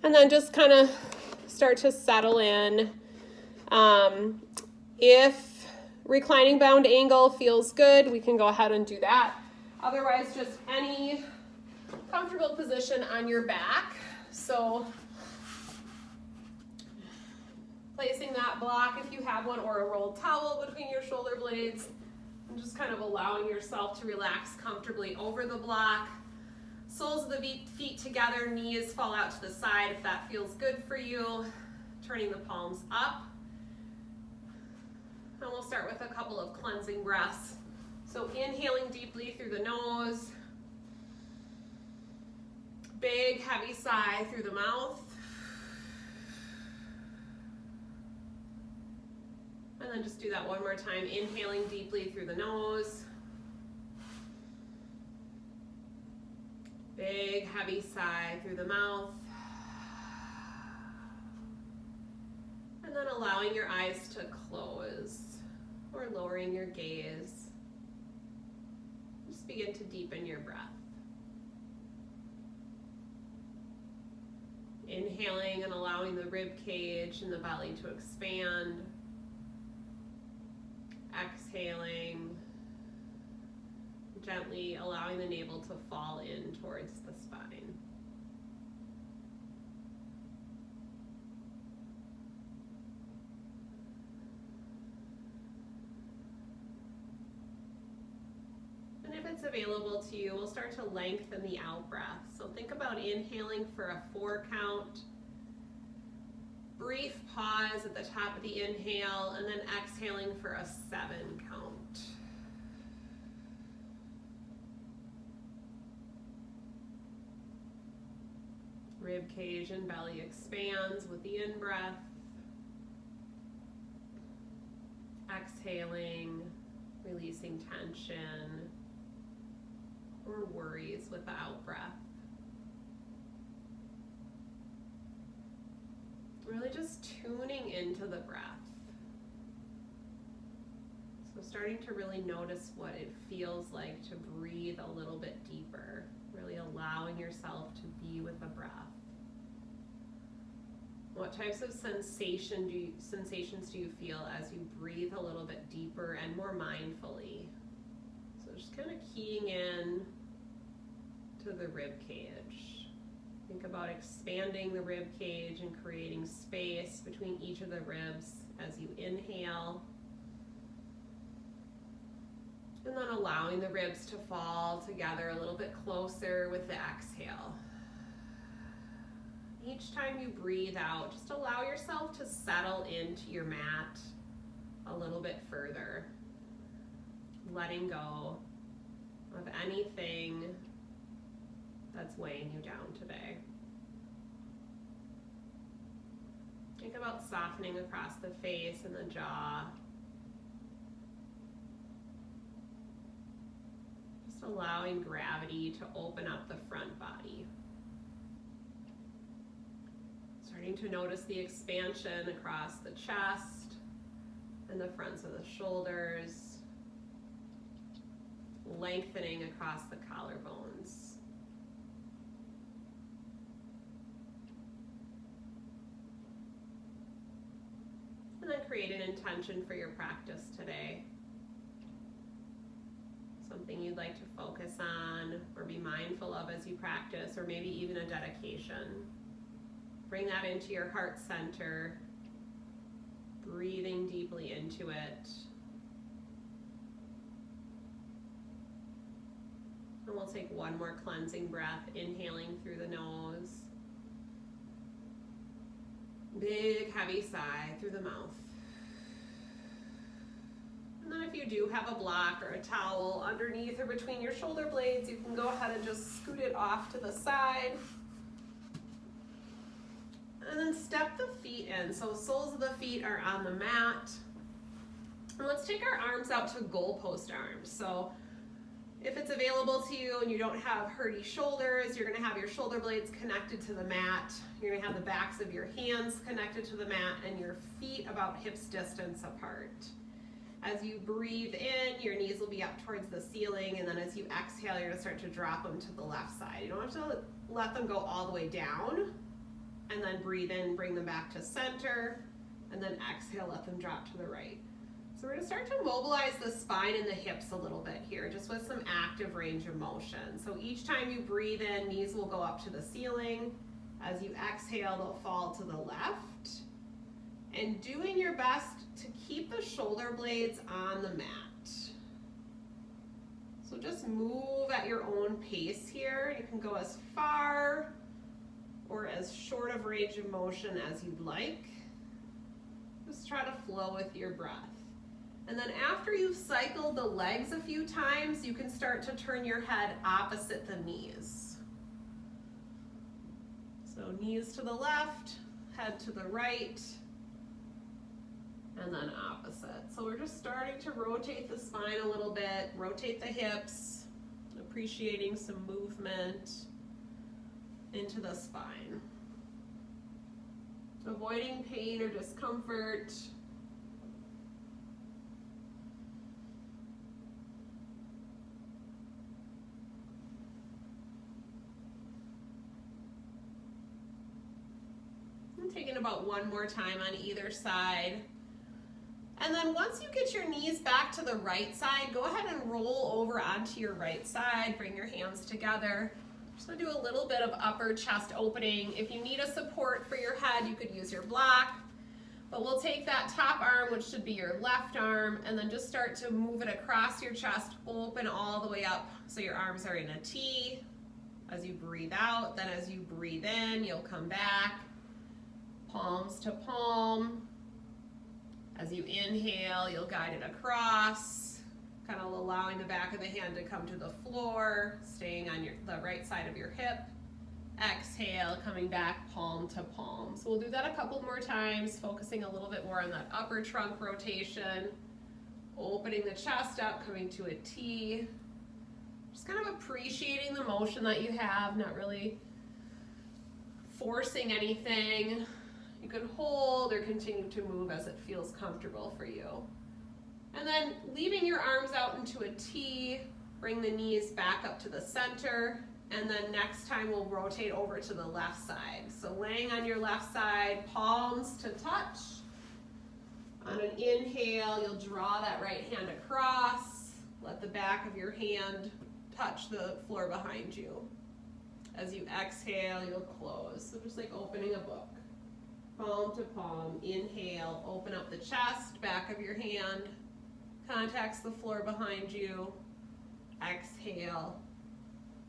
And then just kind of start to settle in. If reclining bound angle feels good, we can go ahead and do that. Otherwise, just any comfortable position on your back. So placing that block, if you have one, or a rolled towel between your shoulder blades, and just kind of allowing yourself to relax comfortably over the block. Soles of the feet together, knees fall out to the side if that feels good for you. Turning the palms up. And we'll start with a couple of cleansing breaths. So inhaling deeply through the nose. Big, heavy sigh through the mouth. And then just do that one more time, inhaling deeply through the nose. Big, heavy sigh through the mouth. And then allowing your eyes to close or lowering your gaze. Just begin to deepen your breath. Inhaling and allowing the rib cage and the belly to expand. Exhaling, gently allowing the navel to fall in towards the spine. And if it's available to you, we'll start to lengthen the out breath. So think about inhaling for a 4 count. Brief pause at the top of the inhale, and then exhaling for a 7 count. Rib cage and belly expands with the in-breath. Exhaling, releasing tension or worries with the out-breath. Really just tuning into the breath. So starting to really notice what it feels like to breathe a little bit deeper, really allowing yourself to be with the breath. What types of sensations do you feel as you breathe a little bit deeper and more mindfully? So just kind of keying in to the rib cage. Think about expanding the rib cage and creating space between each of the ribs as you inhale. And then allowing the ribs to fall together a little bit closer with the exhale. Each time you breathe out, just allow yourself to settle into your mat a little bit further, letting go of anything that's weighing you down today. Think about softening across the face and the jaw. Just allowing gravity to open up the front body. Starting to notice the expansion across the chest and the fronts of the shoulders, lengthening across the collarbones. And then create an intention for your practice today. Something you'd like to focus on or be mindful of as you practice, or maybe even a dedication. Bring that into your heart center, breathing deeply into it. And we'll take one more cleansing breath, inhaling through the nose. Big, heavy sigh through the mouth. And then if you do have a block or a towel underneath or between your shoulder blades, you can go ahead and just scoot it off to the side. And then step the feet in. So soles of the feet are on the mat. And let's take our arms out to goalpost arms. So if it's available to you and you don't have herdy shoulders, you're going to have your shoulder blades connected to the mat. You're going to have the backs of your hands connected to the mat and your feet about hips distance apart. As you breathe in, your knees will be up towards the ceiling, and then as you exhale, you're going to start to drop them to the left side. You don't have to let them go all the way down. and then breathe in, bring them back to center, and then exhale, let them drop to the right. So we're gonna start to mobilize the spine and the hips a little bit here, just with some active range of motion. So each time you breathe in, knees will go up to the ceiling. As you exhale, they'll fall to the left. And doing your best to keep the shoulder blades on the mat. So just move at your own pace here. You can go as far or as short of range of motion as you'd like. Just try to flow with your breath. And then after you've cycled the legs a few times, you can start to turn your head opposite the knees. So knees to the left, head to the right, and then opposite. So we're just starting to rotate the spine a little bit, rotate the hips, appreciating some movement into the spine. Avoiding pain or discomfort. I'm taking about one more time on either side. And then once you get your knees back to the right side, go ahead and roll over onto your right side. Bring your hands together. Just gonna do a little bit of upper chest opening. If you need a support for your head, you could use your block. But we'll take that top arm, which should be your left arm, and then just start to move it across your chest, open all the way up so your arms are in a T. As you breathe out, then as you breathe in, you'll come back, palms to palm. As you inhale, you'll guide it across, kind of allowing the back of the hand to come to the floor, staying on the right side of your hip. Exhale, coming back palm to palm. So we'll do that a couple more times, focusing a little bit more on that upper trunk rotation, opening the chest up, coming to a T. Just kind of appreciating the motion that you have, not really forcing anything. You can hold or continue to move as it feels comfortable for you. And then leaving your arms out into a T, bring the knees back up to the center, and then next time we'll rotate over to the left side. So laying on your left side, palms to touch. On an inhale, you'll draw that right hand across. Let the back of your hand touch the floor behind you. As you exhale, you'll close. So just like opening a book. Palm to palm, inhale, open up the chest, back of your hand, contacts the floor behind you. Exhale,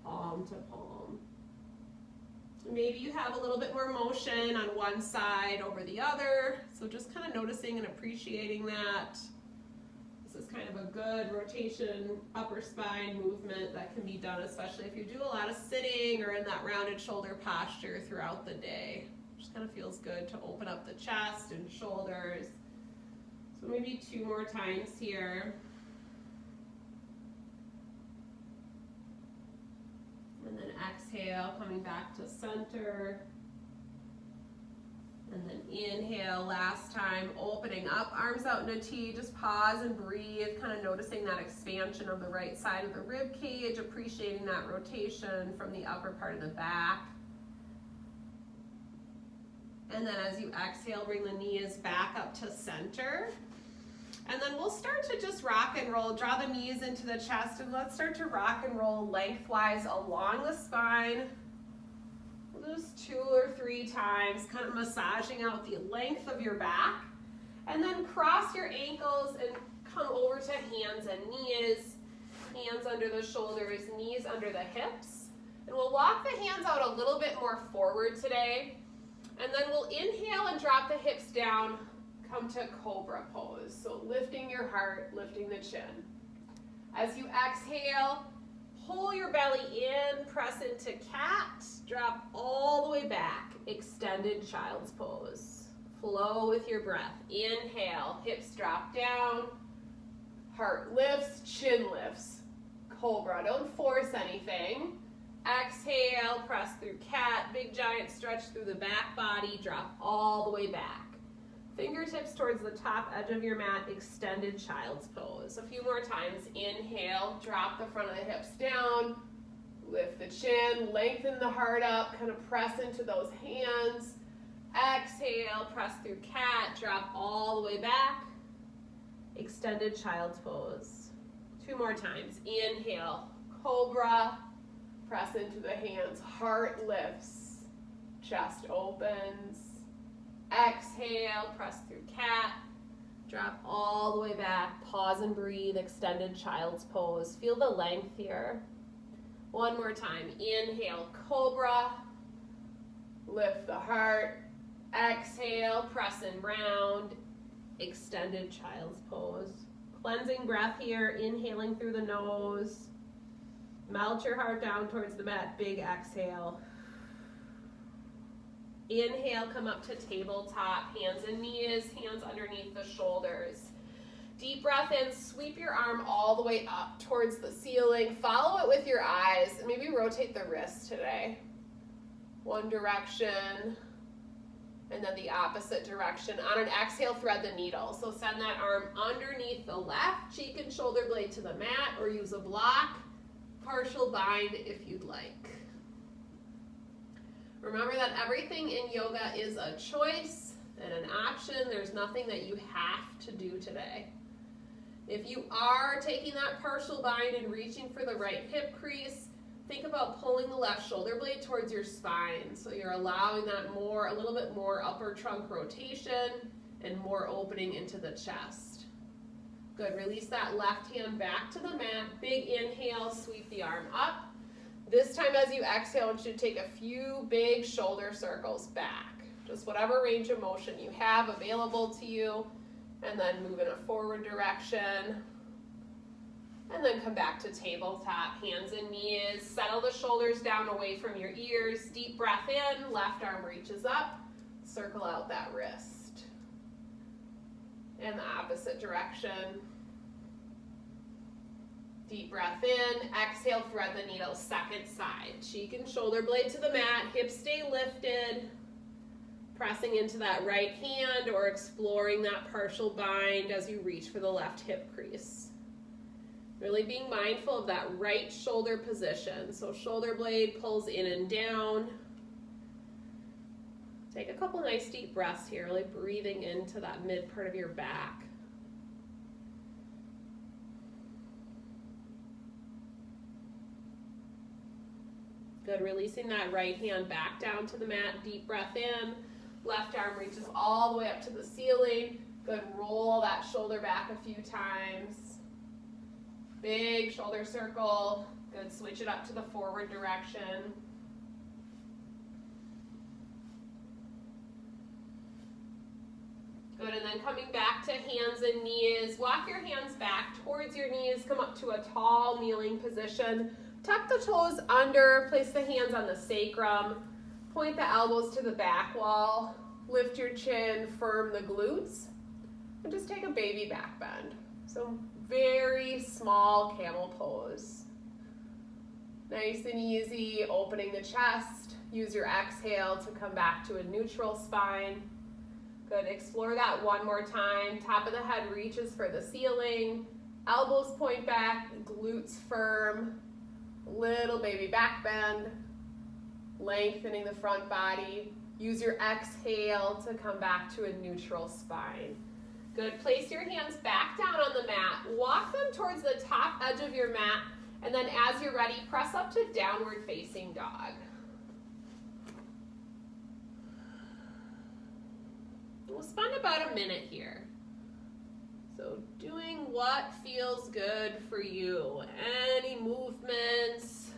palm to palm. Maybe you have a little bit more motion on one side over the other, so just kind of noticing and appreciating that. This is kind of a good rotation, upper spine movement that can be done, especially if you do a lot of sitting or in that rounded shoulder posture throughout the day. Just kind of feels good to open up the chest and shoulders. So maybe 2 more times here. And then exhale, coming back to center. And then inhale, last time, opening up, arms out in a T. Just pause and breathe, kind of noticing that expansion of the right side of the rib cage, appreciating that rotation from the upper part of the back. And then as you exhale, bring the knees back up to center. And then we'll start to just rock and roll. Draw the knees into the chest, and let's start to rock and roll lengthwise along the spine. We'll do this 2 or 3 times, kind of massaging out the length of your back. And then cross your ankles and come over to hands and knees. Hands under the shoulders, knees under the hips. And we'll walk the hands out a little bit more forward today. And then we'll inhale and drop the hips down, come to cobra pose. So lifting your heart, lifting the chin. As you exhale, pull your belly in, press into cat, drop all the way back, extended child's pose. Flow with your breath. Inhale, hips drop down, heart lifts, chin lifts. Cobra, don't force anything. Exhale, press through cat, big giant stretch through the back body, drop all the way back. Fingertips towards the top edge of your mat, extended child's pose. A few more times. Inhale, drop the front of the hips down, lift the chin, lengthen the heart up, kind of press into those hands. Exhale, press through cat, drop all the way back. Extended child's pose. 2 more times. Inhale, cobra, press into the hands, heart lifts, chest opens. Exhale, press through cat, drop all the way back, pause and breathe, extended child's pose. Feel the length here. 1 more time. Inhale, cobra, lift the heart. Exhale, press and round, extended child's pose. Cleansing breath here, inhaling through the nose. Melt your heart down towards the mat, big exhale. Inhale, come up to tabletop, hands and knees, hands underneath the shoulders. Deep breath in, sweep your arm all the way up towards the ceiling. Follow it with your eyes, and maybe rotate the wrist today. One direction, and then the opposite direction. On an exhale, thread the needle. So send that arm underneath the left cheek and shoulder blade to the mat, or use a block, partial bind if you'd like. Remember that everything in yoga is a choice and an option. There's nothing that you have to do today. If you are taking that partial bind and reaching for the right hip crease, think about pulling the left shoulder blade towards your spine. So you're allowing that a little bit more upper trunk rotation and more opening into the chest. Good, release that left hand back to the mat. Big inhale, sweep the arm up. This time as you exhale, I want you to take a few big shoulder circles back. Just whatever range of motion you have available to you. And then move in a forward direction. And then come back to tabletop, hands and knees. Settle the shoulders down away from your ears. Deep breath in, left arm reaches up. Circle out that wrist. And the opposite direction. Deep breath in, exhale, thread the needle, second side. Cheek and shoulder blade to the mat, hips stay lifted. Pressing into that right hand or exploring that partial bind as you reach for the left hip crease. Really being mindful of that right shoulder position. So shoulder blade pulls in and down. Take a couple nice deep breaths here, really breathing into that mid part of your back. Good, releasing that right hand back down to the mat, deep breath in. Left arm reaches all the way up to the ceiling. Good, roll that shoulder back a few times. Big shoulder circle. Good, switch it up to the forward direction. Good, and then coming back to hands and knees. Walk your hands back towards your knees. Come up to a tall kneeling position. Tuck the toes under. Place the hands on the sacrum. Point the elbows to the back wall. Lift your chin, firm the glutes. And just take a baby back bend. So very small camel pose. Nice and easy, opening the chest. Use your exhale to come back to a neutral spine. Good, explore that one more time. Top of the head reaches for the ceiling. Elbows point back, glutes firm. Little baby back bend. Lengthening the front body. Use your exhale to come back to a neutral spine. Good, place your hands back down on the mat. Walk them towards the top edge of your mat, and then as you're ready, press up to downward facing dog. We'll spend about a minute here. So doing what feels good for you. Any movements,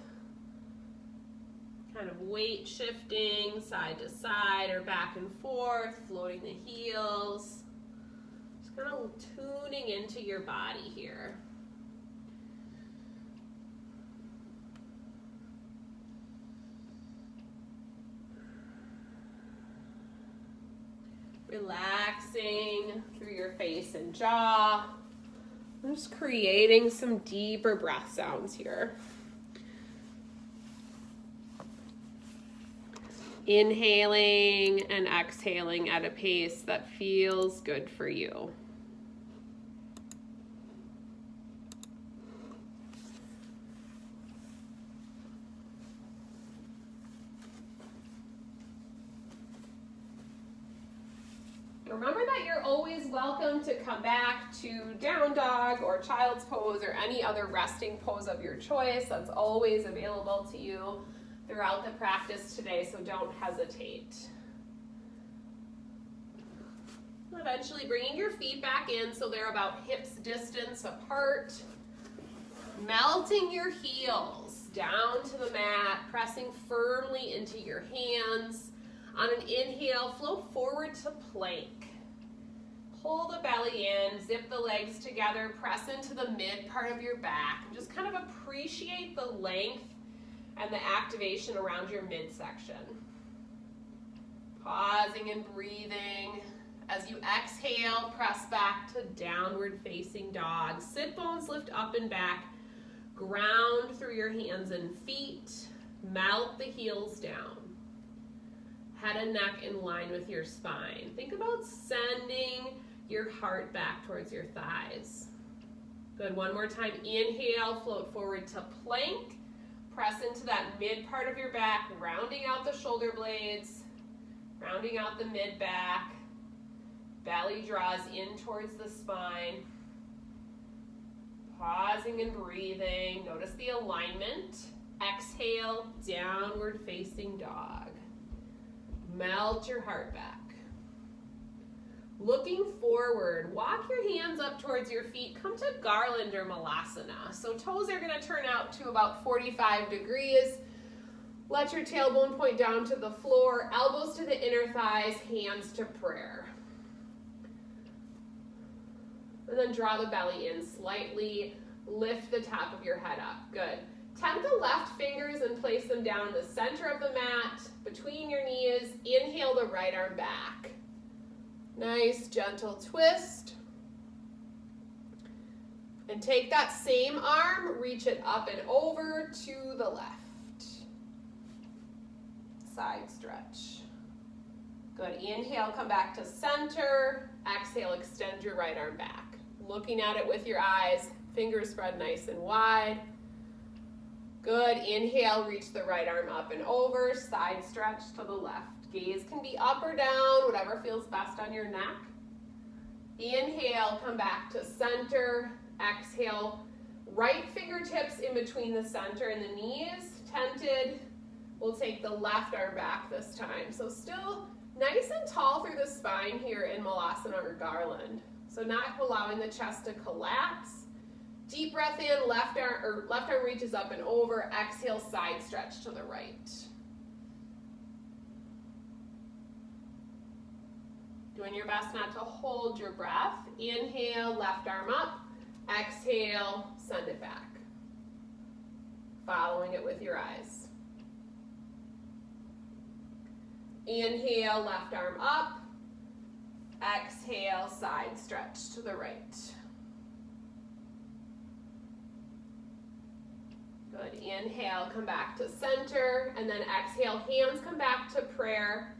kind of weight shifting side to side or back and forth, floating the heels. Just kind of tuning into your body here. Relaxing through your face and jaw. I'm just creating some deeper breath sounds here. Inhaling and exhaling at a pace that feels good for you. Remember that you're always welcome to come back to down dog or child's pose or any other resting pose of your choice. That's always available to you throughout the practice today, so don't hesitate. Eventually bringing your feet back in so they're about hips distance apart. Melting your heels down to the mat, pressing firmly into your hands. On an inhale, float forward to plank. Pull the belly in, zip the legs together, press into the mid part of your back. And just kind of appreciate the length and the activation around your midsection. Pausing and breathing. As you exhale, press back to downward facing dog. Sit bones lift up and back. Ground through your hands and feet. Melt the heels down. Head and neck in line with your spine. Think about sending your heart back towards your thighs. Good, one more time. Inhale, float forward to plank. Press into that mid part of your back, rounding out the shoulder blades, rounding out the mid back. Belly draws in towards the spine. Pausing and breathing. Notice the alignment. Exhale, downward facing dog. Melt your heart back. Looking forward, walk your hands up towards your feet. Come to garland or malasana. So toes are going to turn out to about 45 degrees. Let your tailbone point down to the floor, elbows to the inner thighs, hands to prayer. And then draw the belly in slightly. Lift the top of your head up. Good. Tent the left fingers and place them down in the center of the mat, between your knees. Inhale the right arm back. Nice, gentle twist. And take that same arm, reach it up and over to the left. Side stretch. Good. Inhale, come back to center. Exhale, extend your right arm back. Looking at it with your eyes, fingers spread nice and wide. Good. Inhale, reach the right arm up and over. Side stretch to the left. Gaze can be up or down, whatever feels best on your neck. Inhale, come back to center. Exhale, right fingertips in between the center and the knees. Tented. We'll take the left arm back this time. So still nice and tall through the spine here in Malasana or Garland. So not allowing the chest to collapse. Deep breath in, left arm reaches up and over. Exhale, side stretch to the right. Doing your best not to hold your breath. Inhale, left arm up. Exhale, send it back. Following it with your eyes. Inhale, left arm up. Exhale, side stretch to the right. Good. Inhale, come back to center, and then exhale, hands come back to prayer.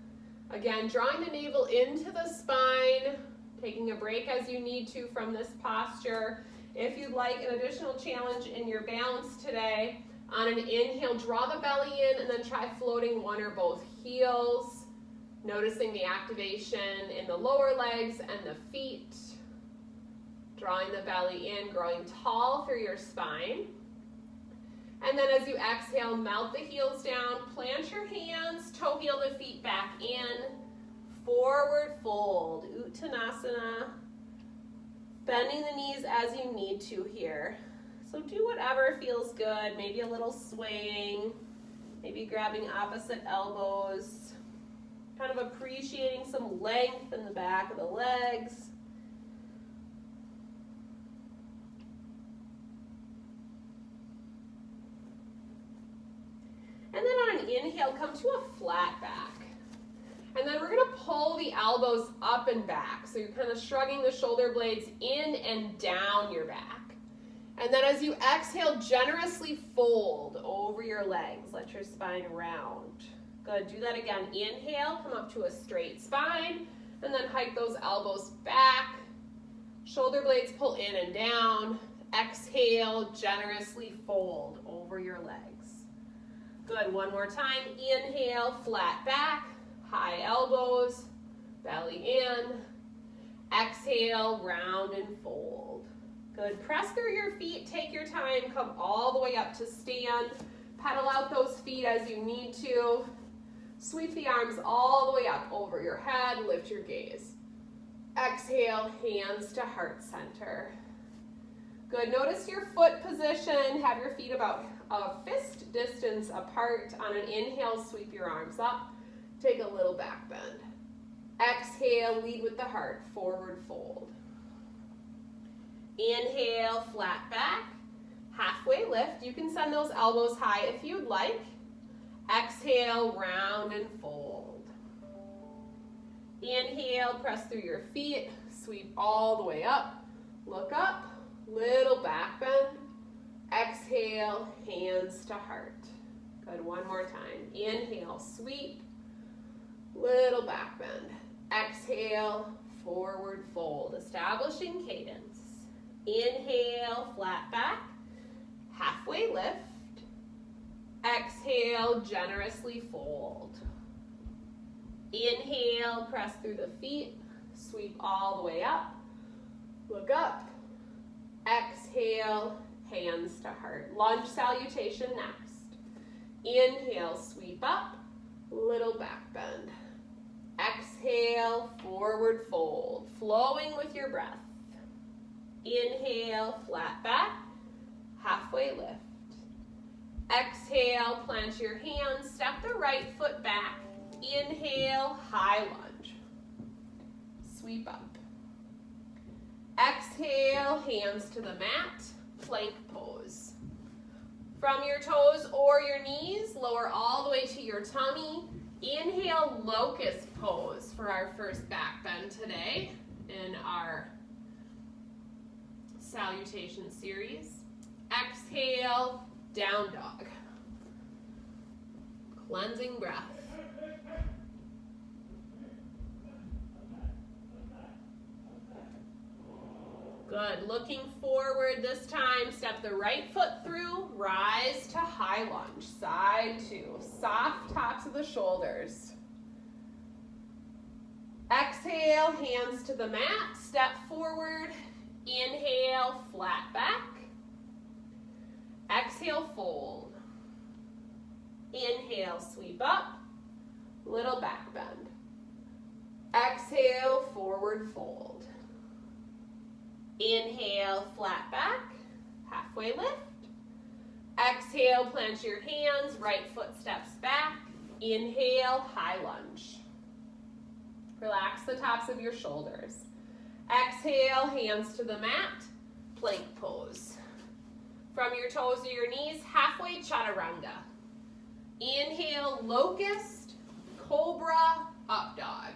Again, drawing the navel into the spine, taking a break as you need to from this posture. If you'd like an additional challenge in your balance today, on an inhale, draw the belly in and then try floating one or both heels. Noticing the activation in the lower legs and the feet. Drawing the belly in, growing tall through your spine. And then as you exhale, melt the heels down, plant your hands, toe heel the feet back in, forward fold, Uttanasana. Bending the knees as you need to here. So do whatever feels good, maybe a little swaying, maybe grabbing opposite elbows, kind of appreciating some length in the back of the legs. And then on an inhale, come to a flat back. And then we're gonna pull the elbows up and back. So you're kind of shrugging the shoulder blades in and down your back. And then as you exhale, generously fold over your legs. Let your spine round. Good, do that again. Inhale, come up to a straight spine, and then hike those elbows back. Shoulder blades pull in and down. Exhale, generously fold over your legs. Good, one more time. Inhale, flat back, high elbows, belly in. Exhale, round and fold. Good. Press through your feet. Take your time. Come all the way up to stand. Pedal out those feet as you need to. Sweep the arms all the way up over your head. Lift your gaze. Exhale, hands to heart center. Good. Notice your foot position. Have your feet about a fist distance apart. On an inhale, sweep your arms up. Take a little back bend. Exhale, lead with the heart, forward fold. Inhale, flat back, halfway lift. You can send those elbows high if you'd like. Exhale, round and fold. Inhale, press through your feet, sweep all the way up. Look up, little back bend. Exhale, hands to heart. Good, one more time. Inhale, sweep, little back bend. Exhale, forward fold, establishing cadence. Inhale, flat back, halfway lift. Exhale, generously fold. Inhale, press through the feet, sweep all the way up. Look up. Exhale, hands to heart. Lunge salutation next. Inhale, sweep up, little back bend. Exhale, forward fold, flowing with your breath. Inhale, flat back, halfway lift. Exhale, plant your hands, step the right foot back. Inhale, high lunge. Sweep up. Exhale, hands to the mat, plank pose. From your toes or your knees, lower all the way to your tummy. Inhale, locust pose for our first back bend today in our salutation series. Exhale, down dog. Cleansing breath. Good. Looking forward this time, step the right foot through, rise to high lunge, side two, soft tops of the shoulders. Exhale, hands to the mat, step forward, inhale, flat back. Exhale, fold. Inhale, sweep up, little back bend. Exhale, forward fold. Inhale, flat back, halfway lift. Exhale, plant your hands, right foot steps back. Inhale, high lunge. Relax the tops of your shoulders. Exhale, hands to the mat, plank pose. From your toes to your knees, halfway chaturanga. Inhale, locust, cobra, up dog.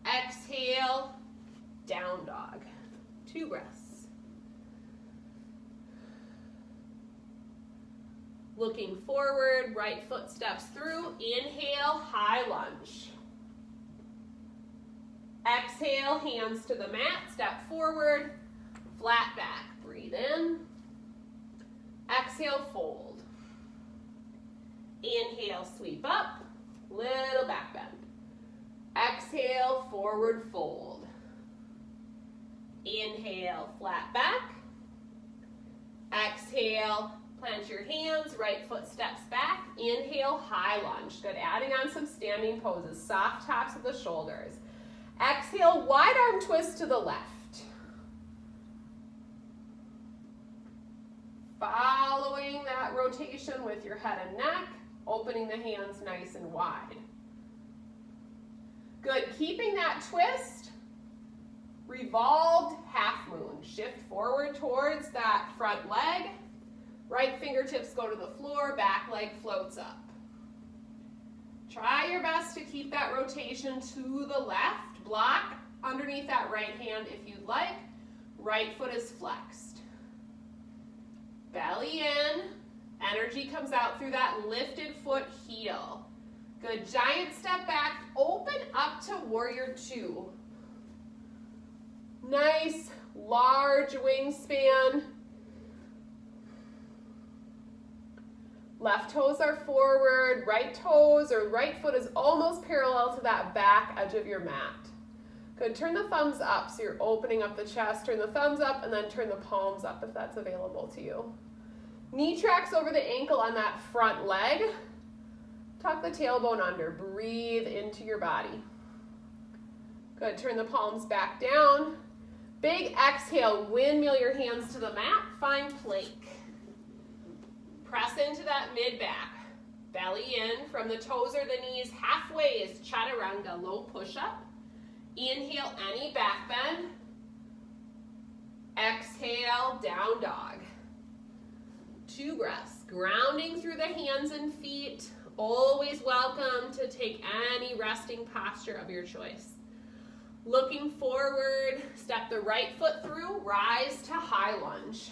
Exhale, down dog. 2 breaths. Looking forward, right foot steps through. Inhale, high lunge. Exhale, hands to the mat, step forward, flat back. Breathe in. Exhale, fold. Inhale, sweep up, little back bend. Exhale, forward fold. Inhale, flat back. Exhale, plant your hands, right foot steps back. Inhale, high lunge. Good, adding on some standing poses, soft tops of the shoulders. Exhale, wide arm twist to the left. Following that rotation with your head and neck, opening the hands nice and wide. Good, keeping that twist. Revolved half moon. Shift forward towards that front leg. Right fingertips go to the floor, back leg floats up. Try your best to keep that rotation to the left. Block underneath that right hand if you'd like. Right foot is flexed. Belly in. Energy comes out through that lifted foot heel. Good, giant step back. Open up to warrior 2. Nice, large wingspan. Left toes are forward, right toes or right foot is almost parallel to that back edge of your mat. Good, turn the thumbs up so you're opening up the chest. Turn the thumbs up and then turn the palms up if that's available to you. Knee tracks over the ankle on that front leg. Tuck the tailbone under. Breathe into your body. Good, turn the palms back down. Big exhale, windmill your hands to the mat. Find plank. Press into that mid-back. Belly in from the toes or the knees. Halfway is chaturanga, low push-up. Inhale, any back bend. Exhale, down dog. 2 breaths. Grounding through the hands and feet. Always welcome to take any resting posture of your choice. Looking forward, step the right foot through, rise to high lunge.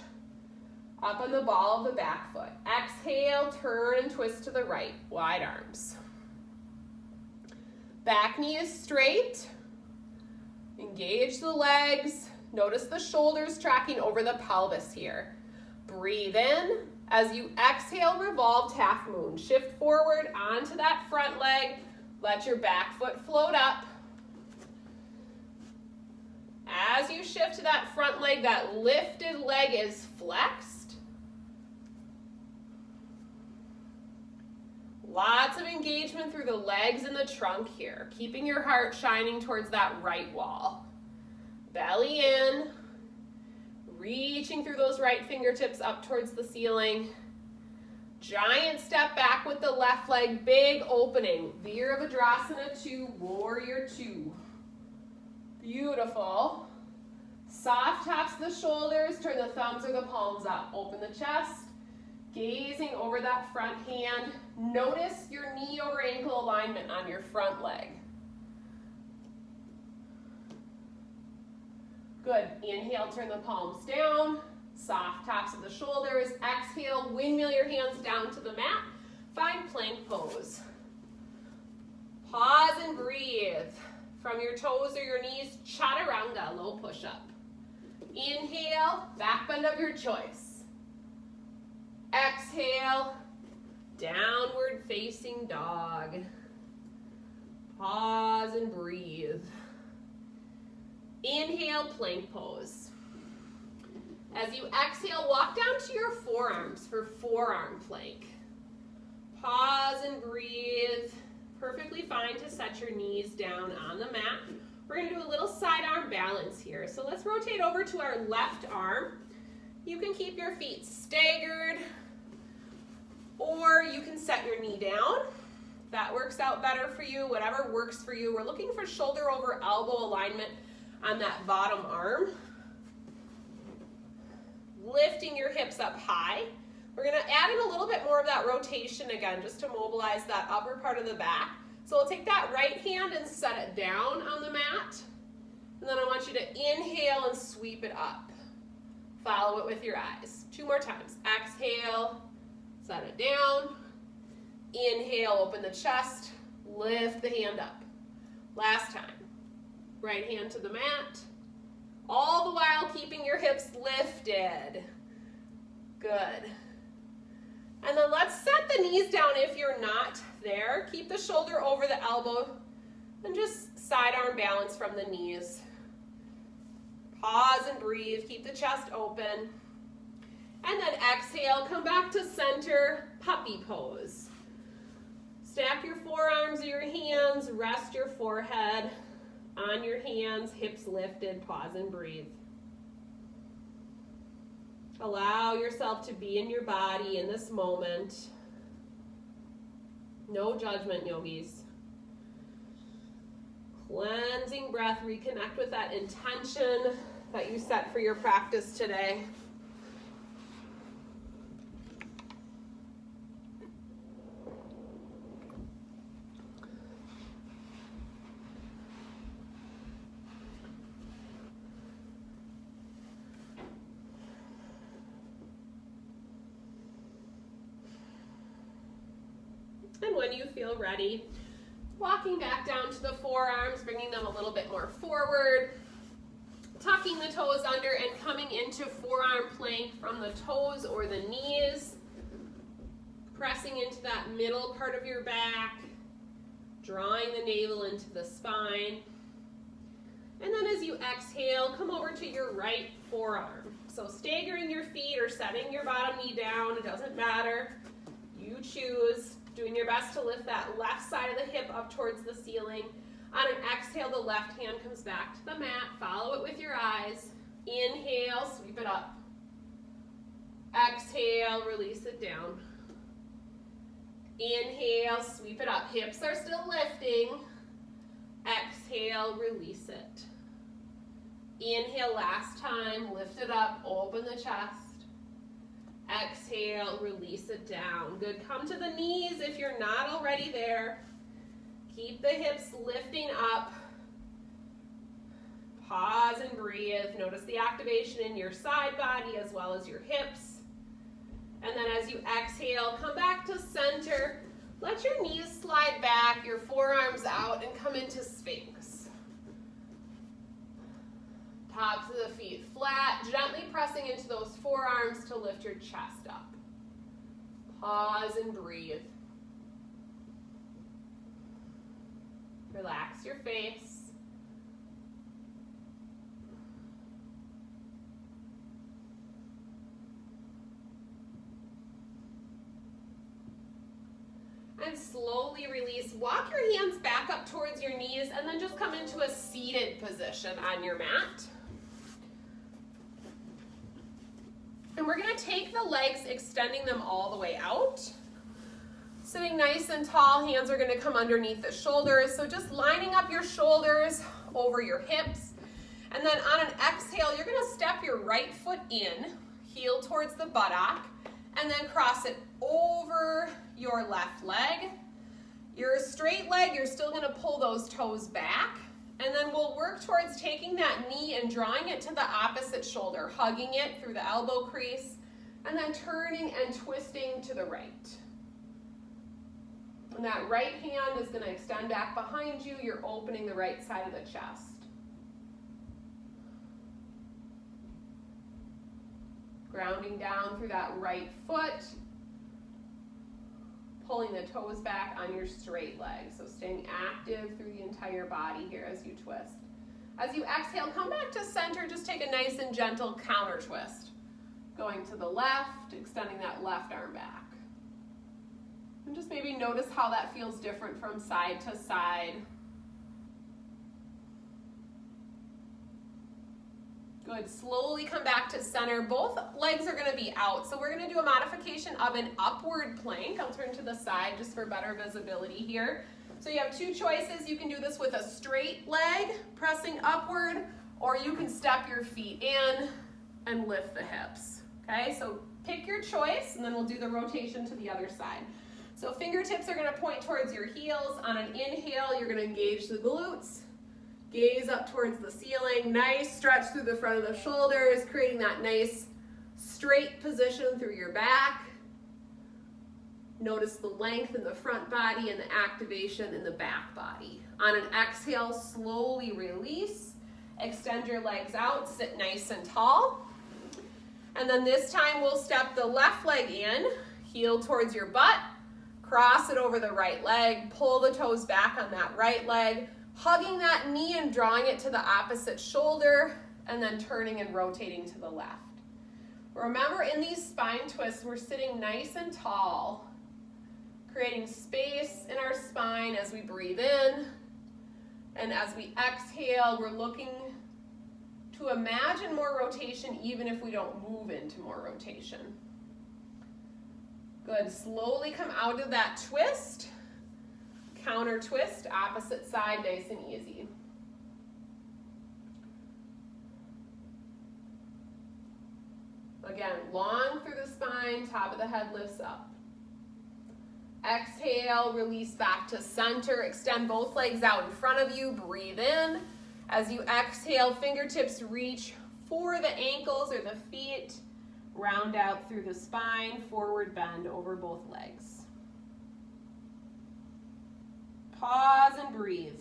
Up on the ball of the back foot. Exhale, turn and twist to the right, wide arms. Back knee is straight. Engage the legs. Notice the shoulders tracking over the pelvis here. Breathe in. As you exhale, revolved half moon. Shift forward onto that front leg. Let your back foot float up. As you shift to that front leg, that lifted leg is flexed. Lots of engagement through the legs and the trunk here, keeping your heart shining towards that right wall. Belly in, reaching through those right fingertips up towards the ceiling. Giant step back with the left leg, big opening. Virabhadrasana 2, Warrior 2. Beautiful. Soft taps the shoulders, turn the thumbs or the palms up. Open the chest, gazing over that front hand. Notice your knee over ankle alignment on your front leg. Good. Inhale, turn the palms down. Soft taps of the shoulders. Exhale, windmill your hands down to the mat. Find plank pose. Pause and breathe. From your toes or your knees, chaturanga, low push-up. Inhale, back bend of your choice. Exhale, downward facing dog. Pause and breathe. Inhale, plank pose. As you exhale, walk down to your forearms for forearm plank. Pause and breathe. Perfectly fine to set your knees down on the mat. We're going to do a little side arm balance here. So let's rotate over to our left arm. You can keep your feet staggered, or you can set your knee down. If that works out better for you, whatever works for you. We're looking for shoulder over elbow alignment on that bottom arm. Lifting your hips up high. We're going to add in a little bit more of that rotation again, just to mobilize that upper part of the back. So we'll take that right hand and set it down on the mat. And then I want you to inhale and sweep it up. Follow it with your eyes. 2 more times. Exhale, set it down. Inhale, open the chest, lift the hand up. Last time. Right hand to the mat. All the while keeping your hips lifted. Good. And then let's set the knees down if you're not there. Keep the shoulder over the elbow and just sidearm balance from the knees. Pause and breathe. Keep the chest open. And then exhale, come back to center, puppy pose. Stack your forearms or your hands, rest your forehead on your hands, hips lifted, pause and breathe. Allow yourself to be in your body in this moment. No judgment, yogis. Cleansing breath, reconnect with that intention that you set for your practice today. And when you feel ready, walking back down to the forearms, bringing them a little bit more forward, tucking the toes under and coming into forearm plank from the toes or the knees, pressing into that middle part of your back, drawing the navel into the spine. And then as you exhale, come over to your right forearm. So staggering your feet or setting your bottom knee down, it doesn't matter. You choose. Doing your best to lift that left side of the hip up towards the ceiling. On an exhale, the left hand comes back to the mat. Follow it with your eyes. Inhale, sweep it up. Exhale, release it down. Inhale, sweep it up. Hips are still lifting. Exhale, release it. Inhale, last time, lift it up, open the chest. Exhale, release it down. Good, come to the knees if you're not already there. Keep the hips lifting up. Pause and breathe. Notice the activation in your side body as well as your hips. And then as you exhale, come back to center. Let your knees slide back, your forearms out, and come into Sphinx. Tops of the feet flat, gently pressing into those forearms to lift your chest up. Pause and breathe. Relax your face. And slowly release. Walk your hands back up towards your knees and then just come into a seated position on your mat. And we're going to take the legs, extending them all the way out. Sitting nice and tall, hands are going to come underneath the shoulders. So just lining up your shoulders over your hips. And then on an exhale, you're going to step your right foot in, heel towards the buttock, and then cross it over your left leg. Your straight leg, you're still going to pull those toes back. And then we'll work towards taking that knee and drawing it to the opposite shoulder, hugging it through the elbow crease, and then turning and twisting to the right. And that right hand is going to extend back behind you. You're opening the right side of the chest. Grounding down through that right foot. Pulling the toes back on your straight leg. So staying active through the entire body here as you twist. As you exhale, come back to center. Just take a nice and gentle counter twist. Going to the left, extending that left arm back. And just maybe notice how that feels different from side to side. Good, slowly come back to center. Both legs are going to be out. So we're going to do a modification of an upward plank. I'll turn to the side just for better visibility here. So you have two choices. You can do this with a straight leg, pressing upward, or you can step your feet in and lift the hips. Okay, so pick your choice, and then we'll do the rotation to the other side. So fingertips are going to point towards your heels. On an inhale, you're going to engage the glutes. Gaze up towards the ceiling. Nice stretch through the front of the shoulders, creating that nice straight position through your back. Notice the length in the front body and the activation in the back body. On an exhale, slowly release. Extend your legs out, sit nice and tall. And then this time we'll step the left leg in, heel towards your butt. Cross it over the right leg, pull the toes back on that right leg, hugging that knee and drawing it to the opposite shoulder, and then turning and rotating to the left. Remember, in these spine twists, we're sitting nice and tall, creating space in our spine as we breathe in, and as we exhale, we're looking to imagine more rotation even if we don't move into more rotation. Good, slowly come out of that twist. Counter twist, opposite side, nice and easy. Again, long through the spine, top of the head lifts up. Exhale, release back to center. Extend both legs out in front of you, breathe in. As you exhale, fingertips reach for the ankles or the feet. Round out through the spine, forward bend over both legs. Pause and breathe.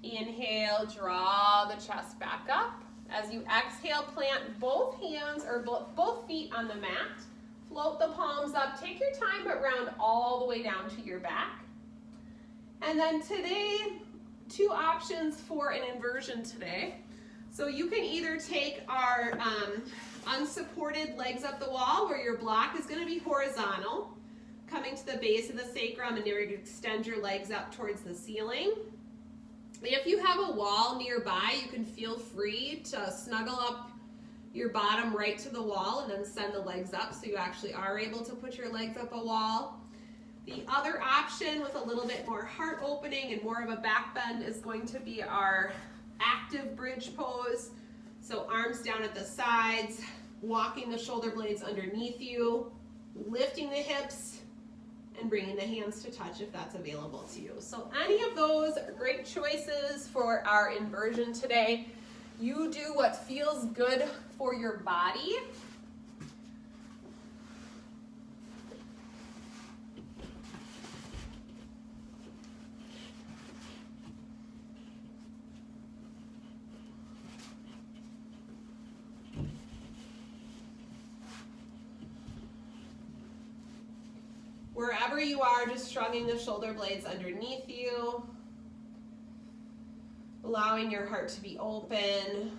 Inhale, draw the chest back up. As you exhale, plant both hands or both feet on the mat. Float the palms up. Take your time, but round all the way down to your back. And then today, 2 options for an inversion today. So you can either take our unsupported legs up the wall, where your block is going to be horizontal, coming to the base of the sacrum, and you're going to extend your legs up towards the ceiling. If you have a wall nearby, you can feel free to snuggle up your bottom right to the wall and then send the legs up so you actually are able to put your legs up a wall. The other option with a little bit more heart opening and more of a back bend is going to be our active bridge pose. So arms down at the sides, walking the shoulder blades underneath you, lifting the hips, and bringing the hands to touch if that's available to you. So any of those are great choices for our inversion today. You do what feels good for your body. Wherever you are, just shrugging the shoulder blades underneath you, allowing your heart to be open.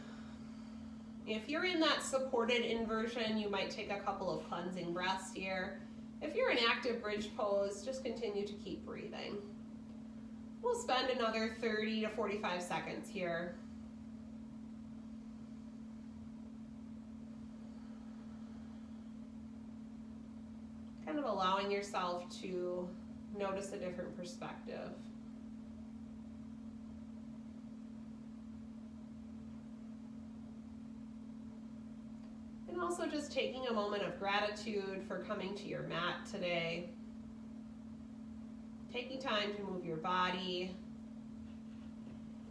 If you're in that supported inversion, you might take a couple of cleansing breaths here. If you're in active bridge pose, just continue to keep breathing. We'll spend another 30 to 45 seconds here. Kind of allowing yourself to notice a different perspective. And also just taking a moment of gratitude for coming to your mat today. Taking time to move your body.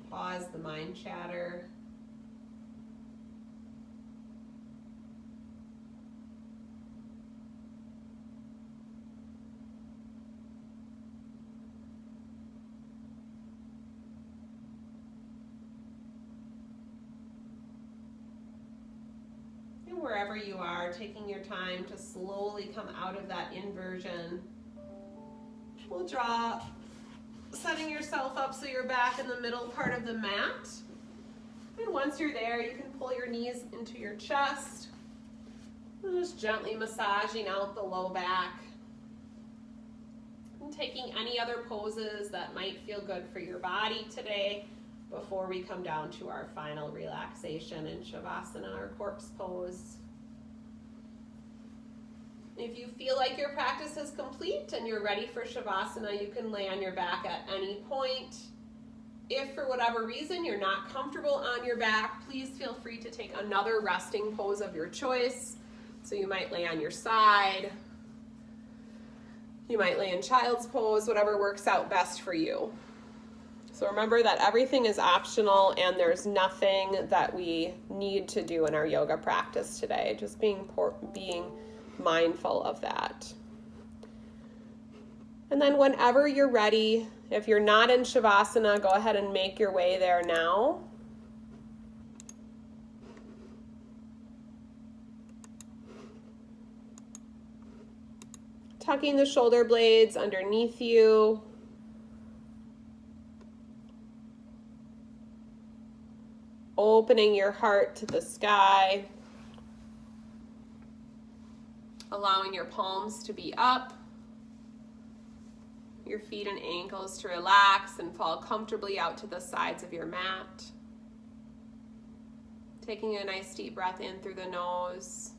Pause the mind chatter. Wherever you are, taking your time to slowly come out of that inversion. We'll draw, setting yourself up so you're back in the middle part of the mat. And once you're there, you can pull your knees into your chest. And just gently massaging out the low back. And taking any other poses that might feel good for your body today, before we come down to our final relaxation in Shavasana, or corpse pose. If you feel like your practice is complete and you're ready for Shavasana, you can lay on your back at any point. If for whatever reason you're not comfortable on your back, please feel free to take another resting pose of your choice. So you might lay on your side, you might lay in child's pose, whatever works out best for you. So remember that everything is optional and there's nothing that we need to do in our yoga practice today. Just being mindful of that. And then whenever you're ready, if you're not in Shavasana, go ahead and make your way there now. Tucking the shoulder blades underneath you. Opening your heart to the sky. Allowing your palms to be up. Your feet and ankles to relax and fall comfortably out to the sides of your mat. Taking a nice deep breath in through the nose.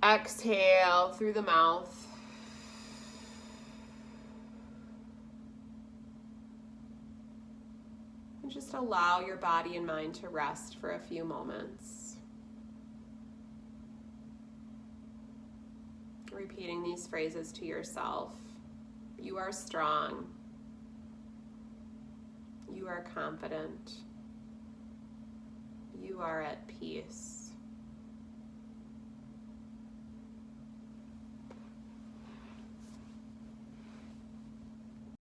Exhale through the mouth. And just allow your body and mind to rest for a few moments. Repeating these phrases to yourself. You are strong. You are confident. You are at peace.